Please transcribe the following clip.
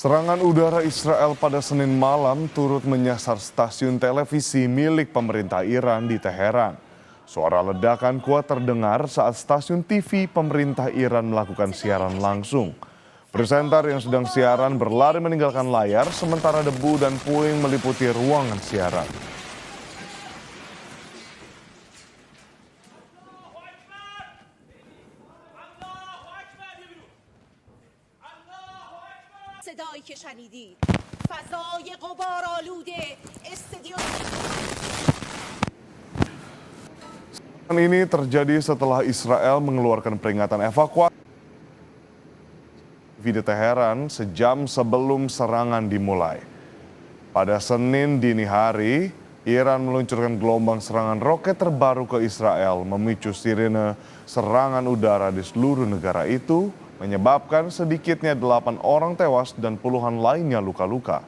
Serangan udara Israel pada Senin malam turut menyasar stasiun televisi milik pemerintah Iran di Teheran. Suara ledakan kuat terdengar saat stasiun TV pemerintah Iran melakukan siaran langsung. Presenter yang sedang siaran berlari meninggalkan layar sementara debu dan puing meliputi ruangan siaran. صدایی که شنیدید فضای غبارآلود استادیوم Ini terjadi setelah Israel mengeluarkan peringatan evakuasi di Teheran sejam sebelum serangan dimulai. Pada Senin dini hari, Iran meluncurkan gelombang serangan roket terbaru ke Israel, memicu sirene serangan udara di seluruh negara itu, menyebabkan sedikitnya 8 orang tewas dan puluhan lainnya luka-luka.